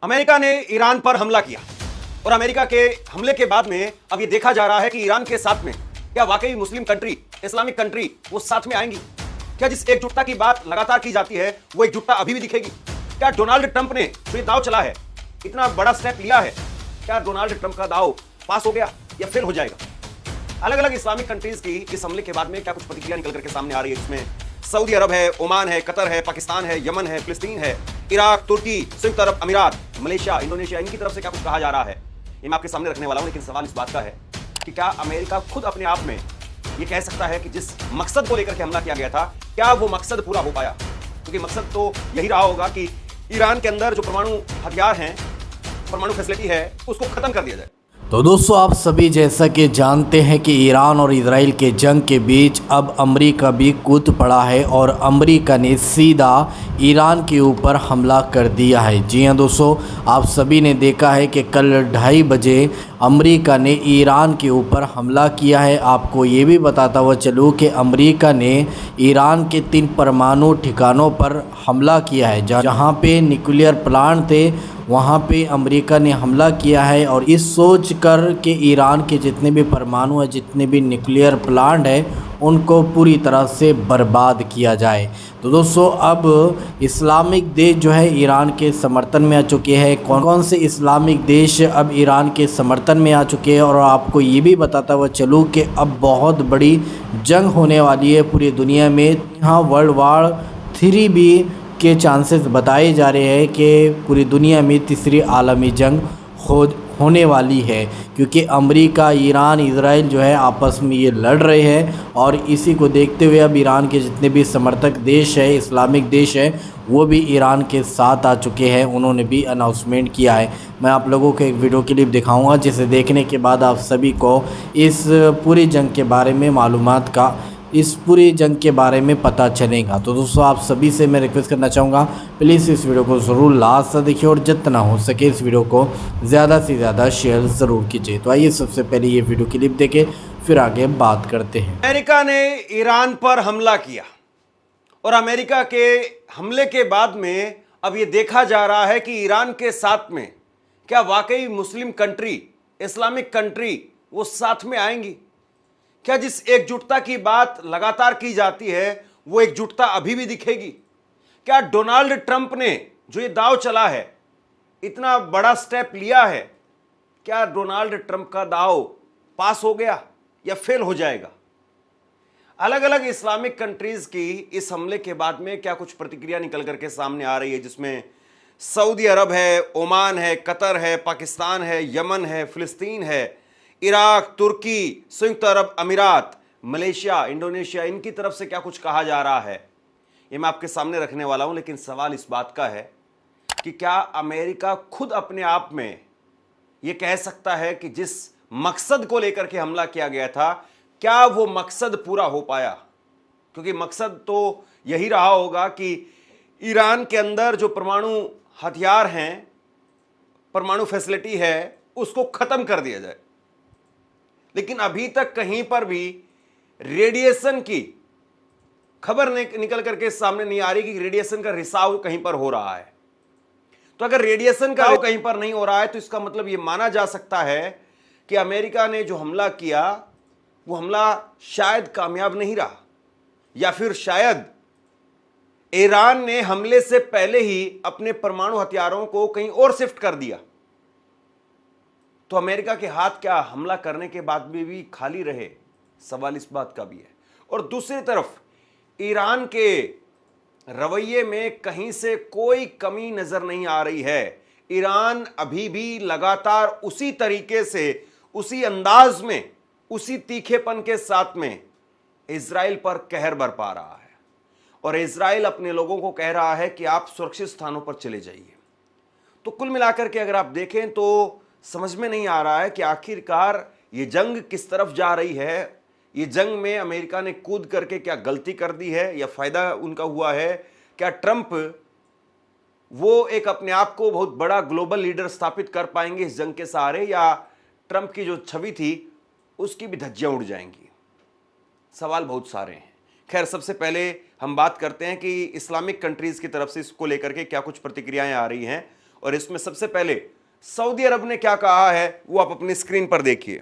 America ने Iran पर हमला किया और अमेरिका के हमले के बाद में अब यह देखा जा रहा है कि ईरान के साथ में क्या वाकई मुस्लिम कंट्री, इस्लामिक कंट्री वो साथ में आएंगी? क्या जिस एकजुटता की बात लगातार की जाती है वो एकजुटता अभी भी दिखेगी? क्या डोनाल्ड ट्रंप ने जो ये दाव चला है, इतना बड़ा स्टेप लिया है, क्या डोनाल्ड ट्रंप का दाव पास हो गया या फेल हो जाएगा? अलग अलग इस्लामिक कंट्रीज की इस हमले के बाद में क्या कुछ प्रतिक्रिया निकल करके सामने आ रही है, जिसमें सऊदी अरब है, ओमान है, कतर है, पाकिस्तान है, यमन है, फिलिस्तीन है, इराक, तुर्की, संयुक्त अरब अमीरात, मलेशिया, इंडोनेशिया, इनकी तरफ से क्या कुछ कहा जा रहा है, ये मैं आपके सामने रखने वाला हूं। लेकिन सवाल इस बात का है कि क्या अमेरिका खुद अपने आप में ये कह सकता है कि जिस मकसद को लेकर के हमला किया गया था, क्या वो मकसद पूरा हो पाया? क्योंकि मकसद तो यही रहा होगा कि ईरान के अंदर जो परमाणु हथियार हैं, परमाणु फैसिलिटी है, उसको खत्म कर दिया जाए। तो दोस्तों, आप सभी जैसा कि जानते हैं कि ईरान और इजराइल के जंग के बीच अब अमेरिका भी कूद पड़ा है और अमेरिका ने सीधा ईरान के ऊपर हमला कर दिया है। जी हां दोस्तों, आप सभी ने देखा है कि कल 2:30 बजे अमेरिका ने ईरान के ऊपर हमला किया है। आपको ये भी बताता हुआ चलूँ कि अमेरिका ने ईरान के 3 परमाणु ठिकानों पर हमला किया है। जहाँ पे न्यूक्लियर प्लांट थे वहाँ पे अमेरिका ने हमला किया है और इस सोच कर कि ईरान के जितने भी परमाणु है, जितने भी न्यूक्लियर प्लांट है, उनको पूरी तरह से बर्बाद किया जाए। तो दोस्तों, अब इस्लामिक देश जो है ईरान के समर्थन में आ चुके हैं। कौन कौन से इस्लामिक देश अब ईरान के समर्थन में आ चुके हैं, और आपको ये भी बताता हुआ चलूँ कि अब बहुत बड़ी जंग होने वाली है पूरी दुनिया में। यहाँ वर्ल्ड वार 3 भी के चांसेस बताए जा रहे हैं कि पूरी दुनिया में तीसरी आलमी जंग होने वाली है, क्योंकि अमेरिका, ईरान, इजराइल जो है आपस में ये लड़ रहे हैं। और इसी को देखते हुए अब ईरान के जितने भी समर्थक देश है, इस्लामिक देश है, वो भी ईरान के साथ आ चुके हैं। उन्होंने भी अनाउंसमेंट किया है। मैं आप लोगों को एक वीडियो क्लिप दिखाऊंगा, जिसे देखने के बाद आप सभी को इस पूरी जंग के बारे में मालूमात का, इस पूरी जंग के बारे में पता चलेगा। तो दोस्तों, आप सभी से मैं रिक्वेस्ट करना चाहूँगा, प्लीज़ इस वीडियो को ज़रूर लास्ट तक देखिए और जितना हो सके इस वीडियो को ज़्यादा से ज़्यादा शेयर ज़रूर कीजिए। तो आइए सबसे पहले ये वीडियो क्लिप देखें, फिर आगे बात करते हैं। अमेरिका ने ईरान पर हमला किया और अमेरिका के हमले के बाद में अब यह देखा जा रहा है कि ईरान के साथ में क्या वाकई मुस्लिम कंट्री, इस्लामिक कंट्री वो साथ में आएंगी? क्या जिस एकजुटता की बात लगातार की जाती है वो एकजुटता अभी भी दिखेगी? क्या डोनाल्ड ट्रंप ने जो ये दाव चला है, इतना बड़ा स्टेप लिया है, क्या डोनाल्ड ट्रंप का दाव पास हो गया या फेल हो जाएगा? अलग अलग इस्लामिक कंट्रीज की इस हमले के बाद में क्या कुछ प्रतिक्रिया निकल करके सामने आ रही है, जिसमें सऊदी अरब है, ओमान है, कतर है, पाकिस्तान है, यमन है, फिलिस्तीन है, इराक, तुर्की, संयुक्त अरब अमीरात, मलेशिया, इंडोनेशिया, इनकी तरफ से क्या कुछ कहा जा रहा है, ये मैं आपके सामने रखने वाला हूं। लेकिन सवाल इस बात का है कि क्या अमेरिका खुद अपने आप में ये कह सकता है कि जिस मकसद को लेकर के हमला किया गया था, क्या वो मकसद पूरा हो पाया? क्योंकि मकसद तो यही रहा होगा कि ईरान के अंदर जो परमाणु हथियार हैं, परमाणु फैसिलिटी है, उसको खत्म कर दिया जाए। लेकिन अभी तक कहीं पर भी रेडिएशन की खबर निकल करके सामने नहीं आ रही कि रेडिएशन का रिसाव कहीं पर हो रहा है। तो अगर रेडिएशन का कहीं पर नहीं हो रहा है तो इसका मतलब यह माना जा सकता है कि अमेरिका ने जो हमला किया वो हमला शायद कामयाब नहीं रहा, या फिर शायद ईरान ने हमले से पहले ही अपने परमाणु हथियारों को कहीं और शिफ्ट कर दिया। तो अमेरिका के हाथ क्या हमला करने के बाद भी खाली रहे? सवाल इस बात का भी है। और दूसरी तरफ ईरान के रवैये में कहीं से कोई कमी नजर नहीं आ रही है। ईरान अभी भी लगातार उसी तरीके से, उसी अंदाज में, उसी तीखेपन के साथ में इजराइल पर कहर बरपा रहा है और इजराइल अपने लोगों को कह रहा है कि आप सुरक्षित स्थानों पर चले जाइए। तो कुल मिलाकर के अगर आप देखें तो समझ में नहीं आ रहा है कि आखिरकार ये जंग किस तरफ जा रही है। ये जंग में अमेरिका ने कूद करके क्या गलती कर दी है या फायदा उनका हुआ है? क्या ट्रंप वो एक अपने आप को बहुत बड़ा ग्लोबल लीडर स्थापित कर पाएंगे इस जंग के सहारे, या ट्रंप की जो छवि थी उसकी भी धज्जियां उड़ जाएंगी? सवाल बहुत सारे हैं। खैर, सबसे पहले हम बात करते हैं कि इस्लामिक कंट्रीज की तरफ से इसको लेकर के क्या कुछ प्रतिक्रियाएं आ रही हैं और इसमें सबसे पहले सऊदी अरब ने क्या कहा है वो आप अपनी स्क्रीन पर देखिए।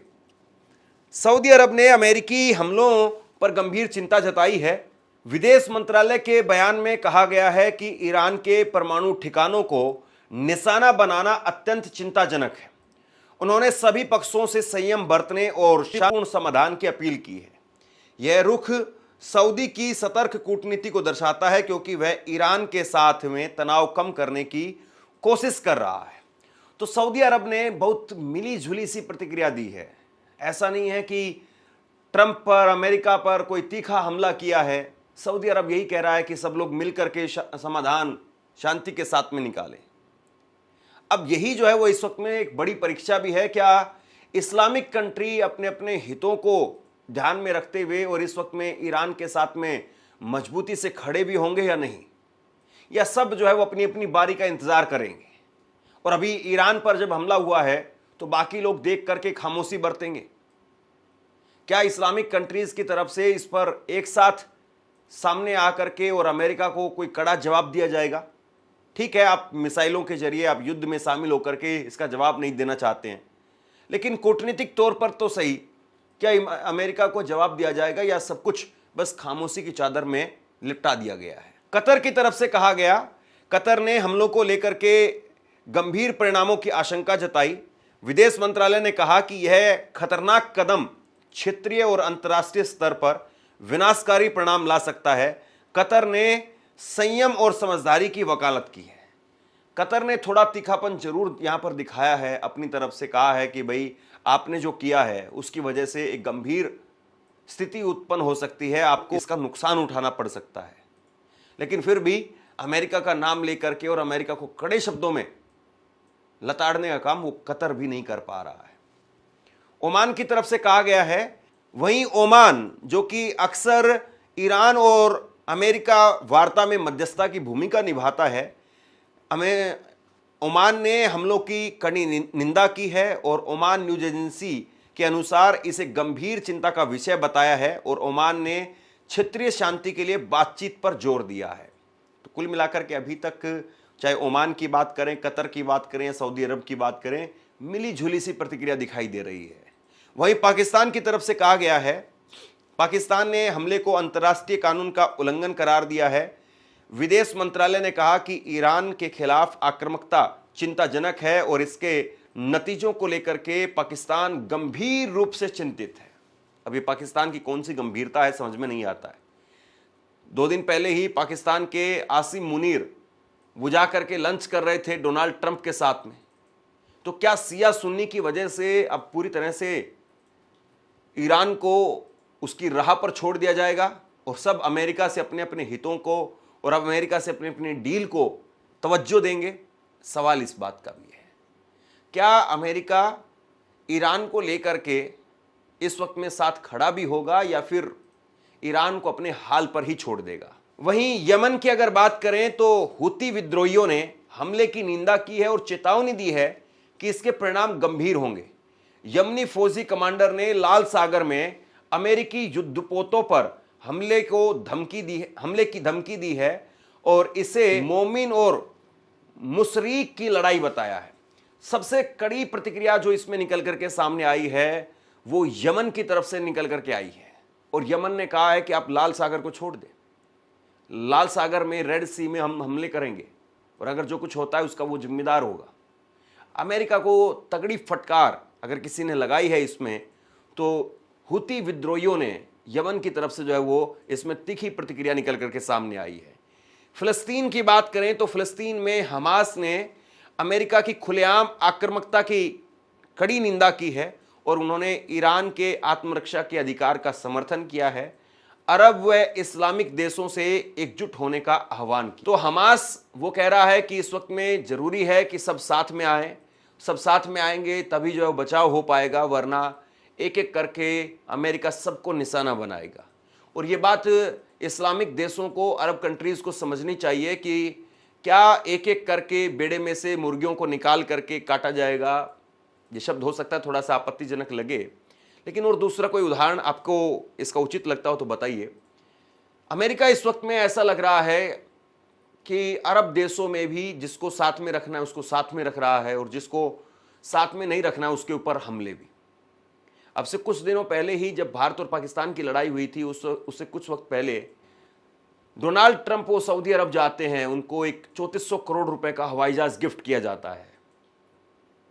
सऊदी अरब ने अमेरिकी हमलों पर गंभीर चिंता जताई है। विदेश मंत्रालय के बयान में कहा गया है कि ईरान के परमाणु ठिकानों को निशाना बनाना अत्यंत चिंताजनक है। उन्होंने सभी पक्षों से संयम बरतने और शांतिपूर्ण समाधान की अपील की है। यह रुख सऊदी की सतर्क कूटनीति को दर्शाता है, क्योंकि वह ईरान के साथ में तनाव कम करने की कोशिश कर रहा है। तो सऊदी अरब ने बहुत मिली जुली सी प्रतिक्रिया दी है। ऐसा नहीं है कि ट्रंप पर, अमेरिका पर कोई तीखा हमला किया है। सऊदी अरब यही कह रहा है कि सब लोग मिलकर के समाधान शांति के साथ में निकालें। अब यही जो है वो इस वक्त में एक बड़ी परीक्षा भी है। क्या इस्लामिक कंट्री अपने अपने हितों को ध्यान में रखते हुए और इस वक्त में ईरान के साथ में मजबूती से खड़े भी होंगे या नहीं, या सब जो है वो अपनी अपनी बारी का इंतजार करेंगे? और अभी ईरान पर जब हमला हुआ है तो बाकी लोग देख करके खामोशी बरतेंगे? क्या इस्लामिक कंट्रीज की तरफ से इस पर एक साथ सामने आकर के और अमेरिका को कोई कड़ा जवाब दिया जाएगा? ठीक है, आप मिसाइलों के जरिए आप युद्ध में शामिल होकर के इसका जवाब नहीं देना चाहते हैं, लेकिन कूटनीतिक तौर पर तो सही, क्या अमेरिका को जवाब दिया जाएगा या सब कुछ बस खामोशी की चादर में लिपटा दिया गया है? कतर की तरफ से कहा गया, कतर ने हमलों को लेकर के गंभीर परिणामों की आशंका जताई। विदेश मंत्रालय ने कहा कि यह खतरनाक कदम क्षेत्रीय और अंतर्राष्ट्रीय स्तर पर विनाशकारी परिणाम ला सकता है। कतर ने संयम और समझदारी की वकालत की है। कतर ने थोड़ा तीखापन जरूर यहां पर दिखाया है, अपनी तरफ से कहा है कि भाई आपने जो किया है उसकी वजह से एक गंभीर स्थिति उत्पन्न हो सकती है, आपको इसका नुकसान उठाना पड़ सकता है। लेकिन फिर भी अमेरिका का नाम लेकर के और अमेरिका को कड़े शब्दों में लताड़ने का काम वो कतर भी नहीं कर पा रहा है। ओमान की तरफ से कहा गया है, वहीं ओमान जो कि अक्सर ईरान और अमेरिका वार्ता में मध्यस्थता की भूमिका निभाता है, ओमान ने हमलों की कड़ी निंदा की है और ओमान न्यूज एजेंसी के अनुसार इसे गंभीर चिंता का विषय बताया है और ओमान ने क्षेत्रीय शांति के लिए बातचीत पर जोर दिया है। तो कुल मिलाकर के अभी तक चाहे ओमान की बात करें, कतर की बात करें या सऊदी अरब की बात करें, मिली जुली सी प्रतिक्रिया दिखाई दे रही है। वहीं पाकिस्तान की तरफ से कहा गया है, पाकिस्तान ने हमले को अंतर्राष्ट्रीय कानून का उल्लंघन करार दिया है। विदेश मंत्रालय ने कहा कि ईरान के खिलाफ आक्रामकता चिंताजनक है और इसके नतीजों को लेकर के पाकिस्तान गंभीर रूप से चिंतित है। अभी पाकिस्तान की कौन सी गंभीरता है समझ में नहीं आता है। 2 दिन पहले ही पाकिस्तान के आसिम मुनीर वो जा करके लंच कर रहे थे डोनाल्ड ट्रंप के साथ में। तो क्या सिया सुन्नी की वजह से अब पूरी तरह से ईरान को उसकी राह पर छोड़ दिया जाएगा और सब अमेरिका से अपने अपने हितों को और अब अमेरिका से अपने अपने डील को तवज्जो देंगे? सवाल इस बात का भी है, क्या अमेरिका ईरान को लेकर के इस वक्त में साथ खड़ा भी होगा या फिर ईरान को अपने हाल पर ही छोड़ देगा? वहीं यमन की अगर बात करें तो हुती विद्रोहियों ने हमले की निंदा की है और चेतावनी दी है कि इसके परिणाम गंभीर होंगे। यमनी फौजी कमांडर ने लाल सागर में अमेरिकी युद्धपोतों पर हमले की धमकी दी है और इसे मोमिन और मुशरीक की लड़ाई बताया है। सबसे कड़ी प्रतिक्रिया जो इसमें निकल करके सामने आई है वो यमन की तरफ से निकल करके आई है और यमन ने कहा है कि आप लाल सागर को छोड़ दें। लाल सागर में, रेड सी में हम हमले करेंगे और अगर जो कुछ होता है उसका वो जिम्मेदार होगा। अमेरिका को तगड़ी फटकार अगर किसी ने लगाई है इसमें तो हुती विद्रोहियों ने यमन की तरफ से जो है वो इसमें तीखी प्रतिक्रिया निकल करके सामने आई है। फिलिस्तीन की बात करें तो फिलिस्तीन में हमास ने अमेरिका की खुलेआम आक्रामकता की कड़ी निंदा की है और उन्होंने ईरान के आत्मरक्षा के अधिकार का समर्थन किया है। अरब व इस्लामिक देशों से एकजुट होने का आह्वान किया। तो हमास वो कह रहा है कि इस वक्त में जरूरी है कि सब साथ में आए, सब साथ में आएंगे तभी जो है बचाव हो पाएगा, वरना एक एक करके अमेरिका सबको निशाना बनाएगा। और ये बात इस्लामिक देशों को, अरब कंट्रीज़ को समझनी चाहिए कि क्या एक एक करके बेड़े में से मुर्गियों को निकाल करके काटा जाएगा। ये शब्द हो सकता है थोड़ा सा आपत्तिजनक लगे, लेकिन और दूसरा कोई उदाहरण आपको इसका उचित लगता हो तो बताइए। अमेरिका इस वक्त में ऐसा लग रहा है कि अरब देशों में भी जिसको साथ में रखना है उसको साथ में रख रहा है और जिसको साथ में नहीं रखना है उसके ऊपर हमले भी। अब से कुछ दिनों पहले ही जब भारत और पाकिस्तान की लड़ाई हुई थी उससे कुछ वक्त पहले डोनाल्ड ट्रंप वो सऊदी अरब जाते हैं, उनको एक 3400 करोड़ रुपए का हवाई जहाज गिफ्ट किया जाता है।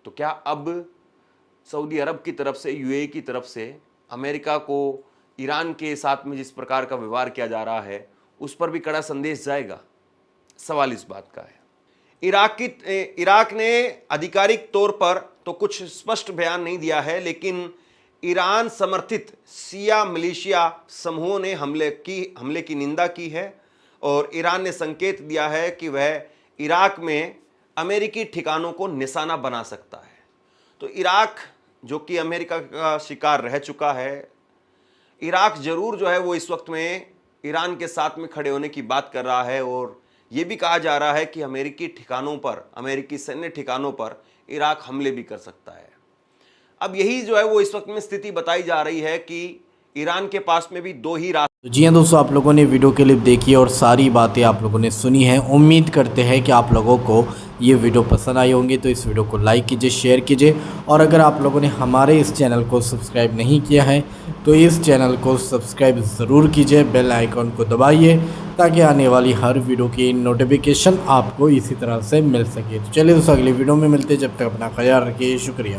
तो क्या अब सऊदी अरब की तरफ से, यूएई की तरफ से अमेरिका को ईरान के साथ में जिस प्रकार का व्यवहार किया जा रहा है उस पर भी कड़ा संदेश जाएगा? सवाल इस बात का है। इराक ने आधिकारिक तौर पर तो कुछ स्पष्ट बयान नहीं दिया है, लेकिन ईरान समर्थित शिया मिलिशिया समूहों ने हमले की निंदा की है और ईरान ने संकेत दिया है कि वह इराक में अमेरिकी ठिकानों को निशाना बना सकता है। तो इराक जो कि अमेरिका का शिकार रह चुका है, इराक जरूर जो है वो इस वक्त में ईरान के साथ में खड़े होने की बात कर रहा है और ये भी कहा जा रहा है कि अमेरिकी ठिकानों पर, अमेरिकी सैन्य ठिकानों पर इराक हमले भी कर सकता है। अब यही जो है वो इस वक्त में स्थिति बताई जा रही है कि ईरान के पास में भी दो ही रास्ते। तो जी हाँ दोस्तों, आप लोगों ने वीडियो क्लिप देखी और सारी बातें आप लोगों ने सुनी हैं। उम्मीद करते हैं कि आप लोगों को ये वीडियो पसंद आई होंगी। तो इस वीडियो को लाइक कीजिए, शेयर कीजिए और अगर आप लोगों ने हमारे इस चैनल को सब्सक्राइब नहीं किया है तो इस चैनल को सब्सक्राइब ज़रूर कीजिए, बेल आइकन को दबाइए ताकि आने वाली हर वीडियो की नोटिफिकेशन आपको इसी तरह से मिल सके। तो चलिए दोस्तों, अगली वीडियो में मिलते हैं, जब तक अपना ख्याल रखिए। शुक्रिया।